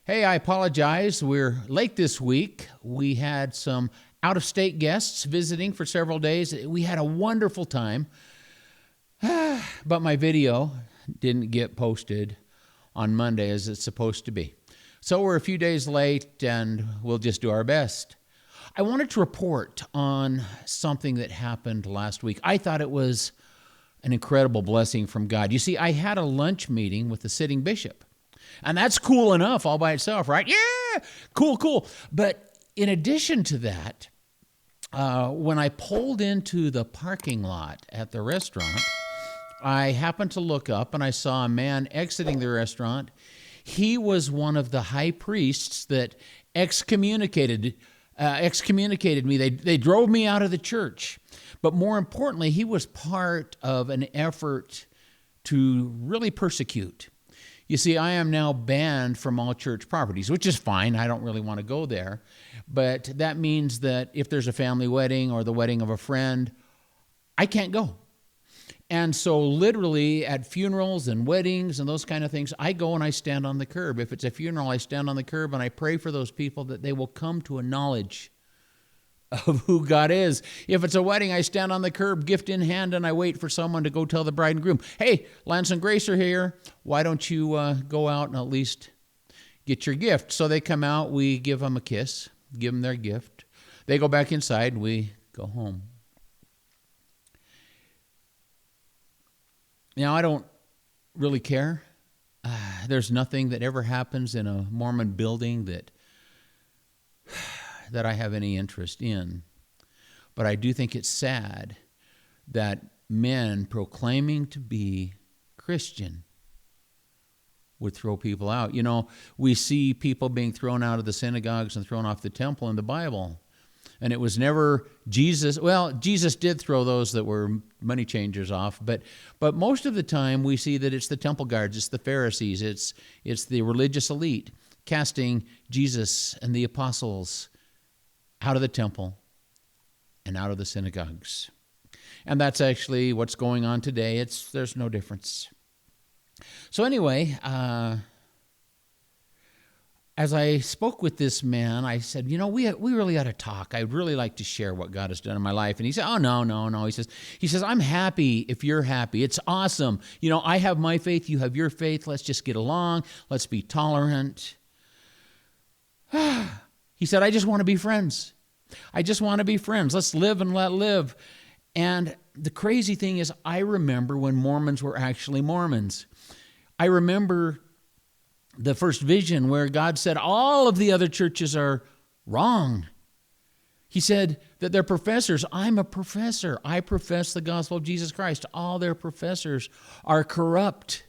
Hey, I apologize. We're late this week. We had some out-of-state guests visiting for several days. We had a wonderful time, but my video didn't get posted on Monday as it's supposed to be. So we're a few days late, and we'll just do our best. I wanted to report on something that happened last week. I thought it was an incredible blessing from God. You see, I had a lunch meeting with the sitting bishop. And that's cool enough all by itself, right? Yeah, cool. But in addition to that, when I pulled into the parking lot at the restaurant, I happened to look up and I saw a man exiting the restaurant. He was one of the high priests that excommunicated me. They drove me out of the church. But more importantly, he was part of an effort to really persecute. You see, I am now banned from all church properties, which is fine. I don't really want to go there. But that means that if there's a family wedding or the wedding of a friend, I can't go. And so literally at funerals and weddings and those kind of things, I go and I stand on the curb. If it's a funeral, I stand on the curb and I pray for those people that they will come to a knowledge of who God is. If it's a wedding, I stand on the curb, gift in hand, and I wait for someone to go tell the bride and groom, hey, Lance and Grace are here. Why don't you go out and at least get your gift? So they come out, we give them a kiss, give them their gift. They go back inside, we go home. Now, I don't really care. There's nothing that ever happens in a Mormon building that I have any interest in. But I do think it's sad that men proclaiming to be Christian would throw people out. You know, we see people being thrown out of the synagogues and thrown off the temple in the Bible. And it was never Jesus. Well, Jesus did throw those that were money changers off, but most of the time we see that it's the temple guards, it's the Pharisees, it's the religious elite casting Jesus and the apostles out of the temple and out of the synagogues. And that's actually what's going on today. There's no difference. So anyway, as I spoke with this man, I said, you know, we really ought to talk. I'd really like to share what God has done in my life. And he said, oh, no. He says, I'm happy if you're happy. It's awesome. You know, I have my faith, you have your faith. Let's just get along. Let's be tolerant. He said, I just want to be friends. Let's live and let live. And the crazy thing is, I remember when Mormons were actually Mormons. I remember the first vision where God said all of the other churches are wrong. He said that their professors, I'm a professor. I profess the gospel of Jesus Christ. All their professors are corrupt.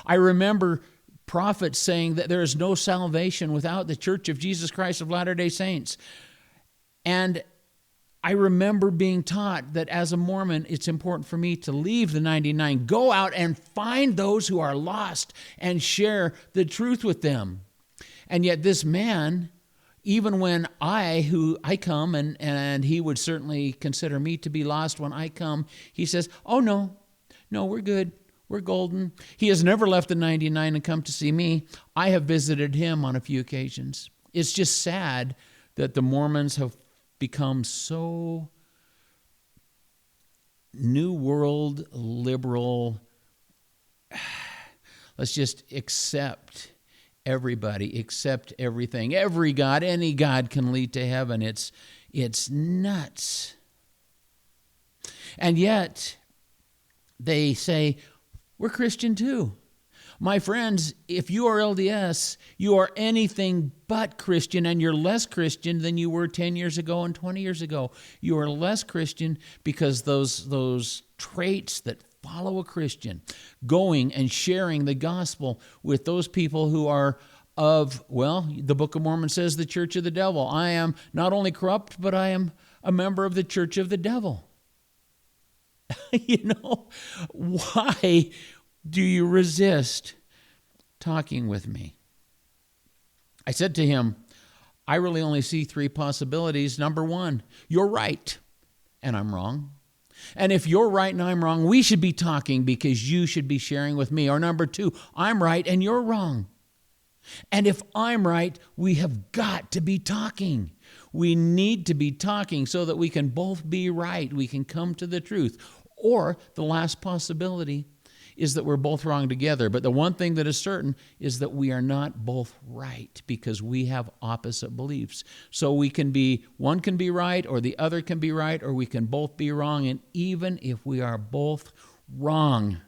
I remember prophets saying that there is no salvation without the Church of Jesus Christ of Latter-day Saints. And I remember being taught that as a Mormon, it's important for me to leave the 99, go out and find those who are lost and share the truth with them. And yet this man, even when I come, and he would certainly consider me to be lost when I come, he says, oh, no, we're good. We're golden. He has never left the 99 and come to see me. I have visited him on a few occasions. It's just sad that the Mormons have become so New World liberal. Let's just accept everybody, accept everything. Every God, any God can lead to heaven. It's nuts. And yet, they say, we're Christian too. My friends, if you are LDS, you are anything but Christian, and you're less Christian than you were 10 years ago and 20 years ago. You are less Christian because those traits that follow a Christian, going and sharing the gospel with those people who are of, well, the Book of Mormon says the church of the devil. I am not only corrupt, but I am a member of the church of the devil. You know, why do you resist talking with me? I said to him, I really only see three possibilities. Number one, you're right and I'm wrong. And if you're right and I'm wrong, we should be talking because you should be sharing with me. Or number two, I'm right and you're wrong. And if I'm right, we have got to be talking. We need to be talking so that we can both be right. We can come to the truth. Or the last possibility is that we're both wrong together. But the one thing that is certain is that we are not both right because we have opposite beliefs. So one can be right or the other can be right, or we can both be wrong. And even if we are both wrong,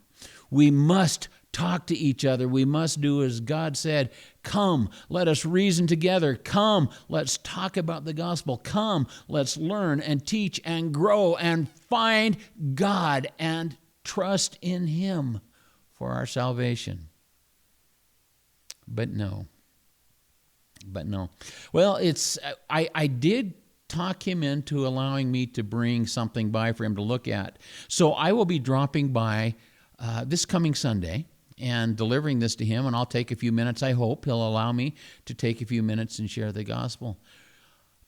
we must talk to each other. We must do as God said. Come, let us reason together. Come, let's talk about the gospel. Come, let's learn and teach and grow and find God and trust in Him for our salvation. But no. Well, I did talk him into allowing me to bring something by for him to look at. So I will be dropping by this coming Sunday and delivering this to him, and I'll take a few minutes. I hope he'll allow me to take a few minutes and share the gospel.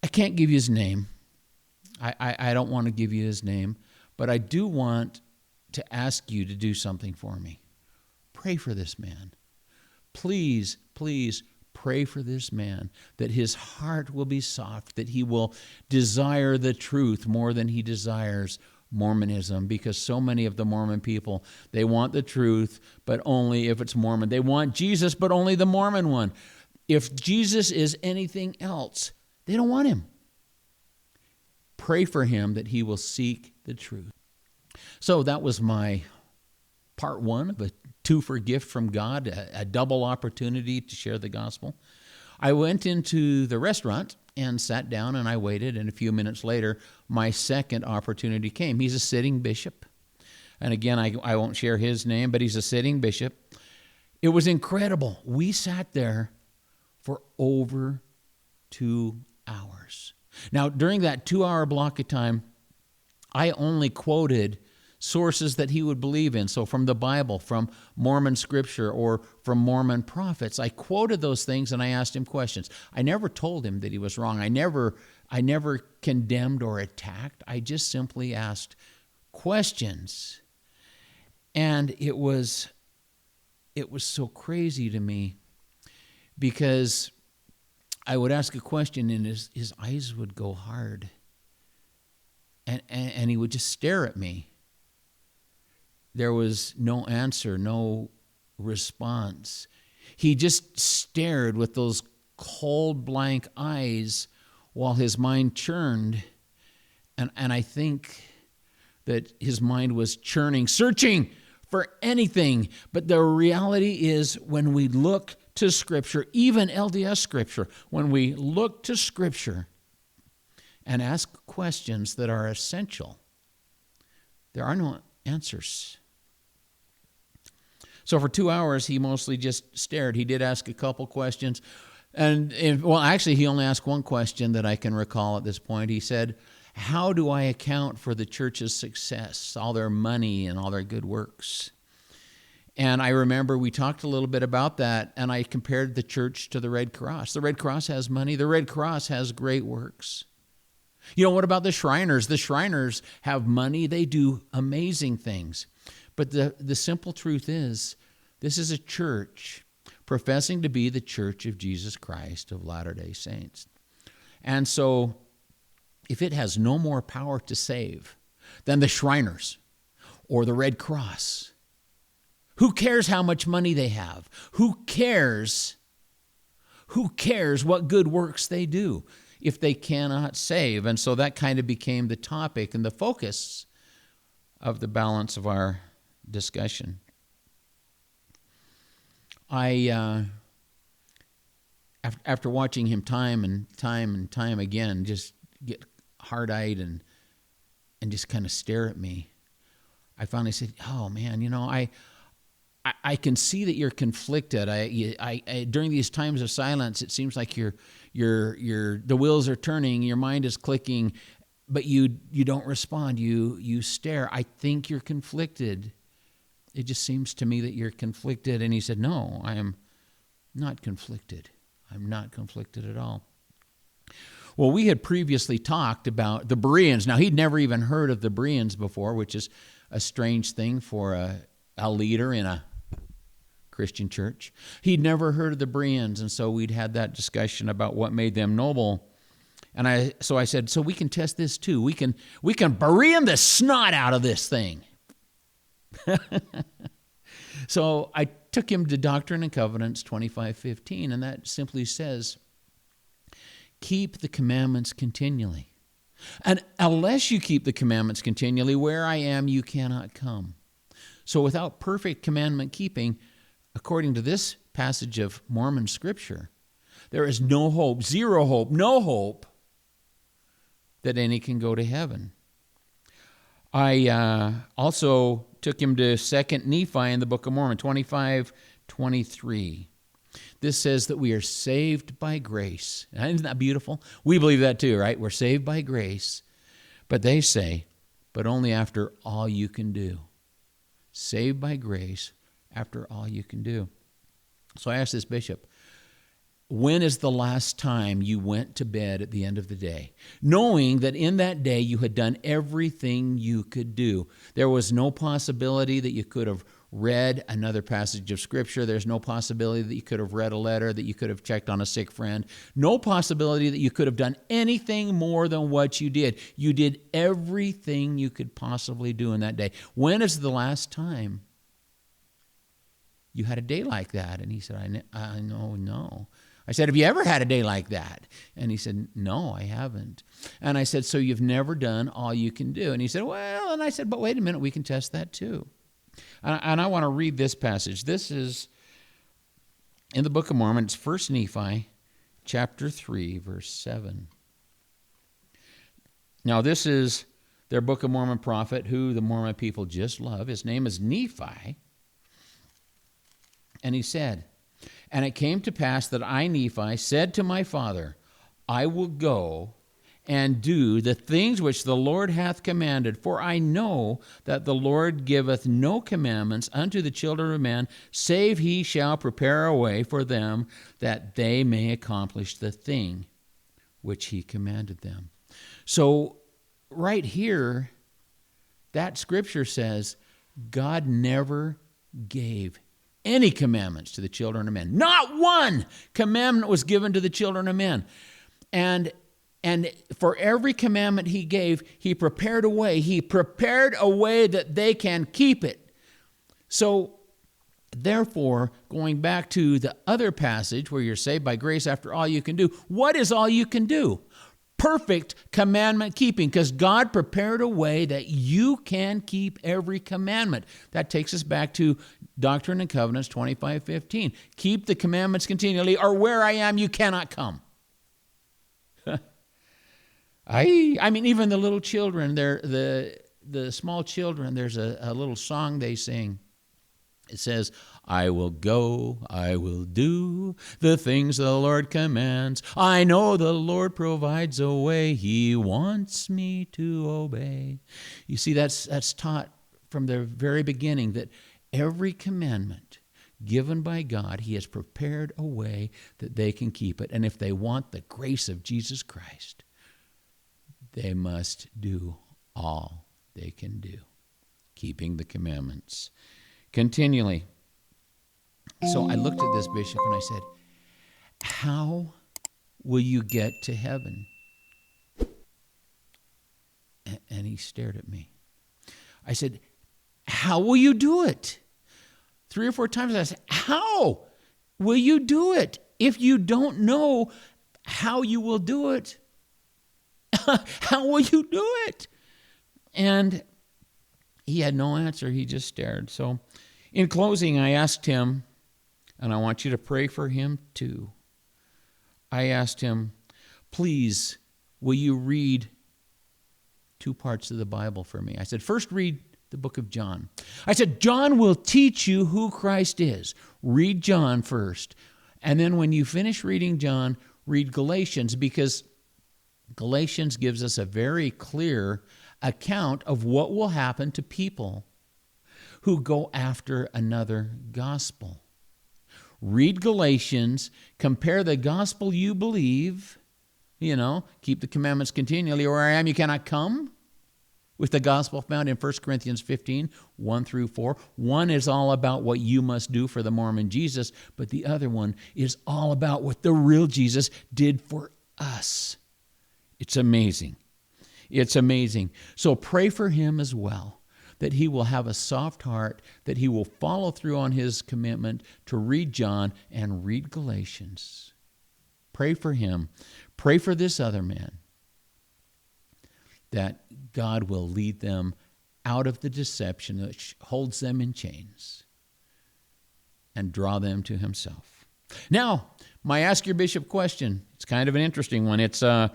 I can't give you his name. I don't want to give you his name, but I do want to ask you to do something for me. Pray for this man. Please, please pray for this man, that his heart will be soft, that he will desire the truth more than he desires Mormonism, because so many of the Mormon people, they want the truth, but only if it's Mormon. They want Jesus, but only the Mormon one. If Jesus is anything else, they don't want him. Pray for him that he will seek the truth. So that was my part one of a two-for gift from God, a double opportunity to share the gospel. I went into the restaurant and sat down and I waited, and a few minutes later, my second opportunity came. He's a sitting bishop. And again, I won't share his name, but he's a sitting bishop. It was incredible. We sat there for over 2 hours. Now, during that 2-hour block of time, I only quoted sources that he would believe in. So from the Bible, from Mormon scripture, or from Mormon prophets. I quoted those things and I asked him questions. I never told him that he was wrong. I never condemned or attacked. I just simply asked questions. And it was so crazy to me, because I would ask a question and his eyes would go hard. And he would just stare at me. There was no answer, no response. He just stared with those cold, blank eyes while his mind churned. And I think that his mind was churning, searching for anything. But the reality is, when we look to Scripture, even LDS Scripture, when we look to Scripture and ask questions that are essential, there are no answers. So for 2 hours, he mostly just stared. He did ask a couple questions. Actually, he only asked one question that I can recall at this point. He said, how do I account for the church's success, all their money and all their good works? And I remember we talked a little bit about that, and I compared the church to the Red Cross. The Red Cross has money. The Red Cross has great works. You know, what about the Shriners? The Shriners have money. They do amazing things. But the simple truth is, this is a church professing to be the Church of Jesus Christ of Latter-day Saints. And so, if it has no more power to save than the Shriners or the Red Cross, who cares how much money they have? Who cares what good works they do if they cannot save? And so that kind of became the topic and the focus of the balance of our discussion. After watching him time and time again just get hard-eyed and just kind of stare at me, I finally said, oh man, you know, I can see that you're conflicted. I during these times of silence, it seems like the wheels are turning, your mind is clicking, but you don't respond. You stare. I think you're conflicted. It just seems to me that you're conflicted. And he said, no, I am not conflicted. I'm not conflicted at all. Well, we had previously talked about the Bereans. Now, he'd never even heard of the Bereans before, which is a strange thing for a leader in a Christian church. He'd never heard of the Bereans, and so we'd had that discussion about what made them noble. And I said, so we can test this too. We can Berean the snot out of this thing. So I took him to Doctrine and Covenants 25:15, and that simply says, keep the commandments continually. And unless you keep the commandments continually, where I am, you cannot come. So without perfect commandment keeping, according to this passage of Mormon scripture, there is no hope, zero hope, no hope that any can go to heaven. I also took him to 2 Nephi in the Book of Mormon, 25:23. This says that we are saved by grace. Isn't that beautiful? We believe that too, right? We're saved by grace. But they say, but only after all you can do. Saved by grace after all you can do. So I asked this bishop, when is the last time you went to bed at the end of the day, knowing that in that day you had done everything you could do? There was no possibility that you could have read another passage of Scripture. There's no possibility that you could have read a letter, that you could have checked on a sick friend. No possibility that you could have done anything more than what you did. You did everything you could possibly do in that day. When is the last time you had a day like that? And he said, I know, no. I said, have you ever had a day like that? And he said, no, I haven't. And I said, so you've never done all you can do? And he said, well, and I said, but wait a minute, we can test that too. And I want to read this passage. This is in the Book of Mormon. It's 1 Nephi, chapter 3, verse 7. Now, this is their Book of Mormon prophet, who the Mormon people just love. His name is Nephi. And he said, and it came to pass that I, Nephi, said to my father, I will go and do the things which the Lord hath commanded, for I know that the Lord giveth no commandments unto the children of men, save he shall prepare a way for them, that they may accomplish the thing which he commanded them. So right here, that scripture says God never gave any commandments to the children of men. Not one commandment was given to the children of men. And for every commandment he gave, he prepared a way. He prepared a way that they can keep it. So, therefore, going back to the other passage where you're saved by grace after all you can do, what is all you can do? Perfect commandment keeping, because God prepared a way that you can keep every commandment. That takes us back to Doctrine and Covenants 25:15. Keep the commandments continually, or where I am, you cannot come. I mean, even the little children, the small children, there's a little song they sing. It says, I will go, I will do the things the Lord commands. I know the Lord provides a way. He wants me to obey. You see, that's taught from the very beginning, that every commandment given by God, he has prepared a way that they can keep it. And if they want the grace of Jesus Christ, they must do all they can do, keeping the commandments continually. So I looked at this bishop and I said, how will you get to heaven? And he stared at me. I said, how will you do it? 3 or 4 times I said, how will you do it? If you don't know how you will do it, how will you do it? And he had no answer. He just stared. So in closing, I asked him, and I want you to pray for him too. I asked him, please, will you read 2 parts of the Bible for me? I said, first read the book of John. I said, John will teach you who Christ is. Read John first. And then when you finish reading John, read Galatians, because Galatians gives us a very clear account of what will happen to people who go after another gospel. Read Galatians, compare the gospel you believe, keep the commandments continually, or where I am you cannot come, with the gospel found in 1 Corinthians 15, 1 through 4. One is all about what you must do for the Mormon Jesus, but the other one is all about what the real Jesus did for us. It's amazing. It's amazing. So pray for him as well, that he will have a soft heart, that he will follow through on his commitment to read John and read Galatians. Pray for him. Pray for this other man, that God will lead them out of the deception that holds them in chains and draw them to himself. Now, my Ask Your Bishop question. It's kind of an interesting one. It's a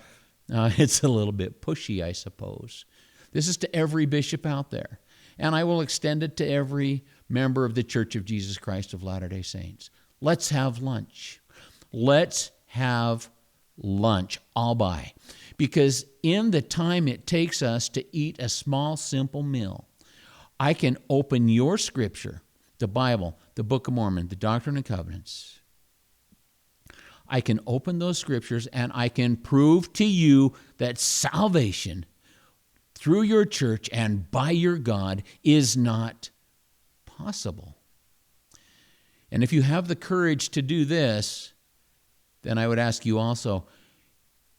little bit pushy, I suppose. This is to every bishop out there, and I will extend it to every member of the Church of Jesus Christ of Latter-day Saints. Let's have lunch. Let's have lunch. I'll buy. Because in the time it takes us to eat a small, simple meal, I can open your scripture, the Bible, the Book of Mormon, the Doctrine and Covenants. I can open those scriptures and I can prove to you that salvation through your church and by your God is not possible. And if you have the courage to do this, then I would ask you also,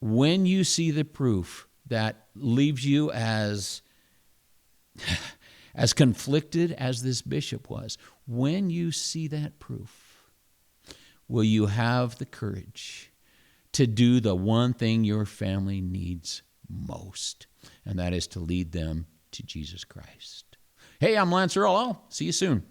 when you see the proof that leaves you as conflicted as this bishop was, when you see that proof, will you have the courage to do the one thing your family needs most, and that is to lead them to Jesus Christ? Hey, I'm Lance Earl. I'll see you soon.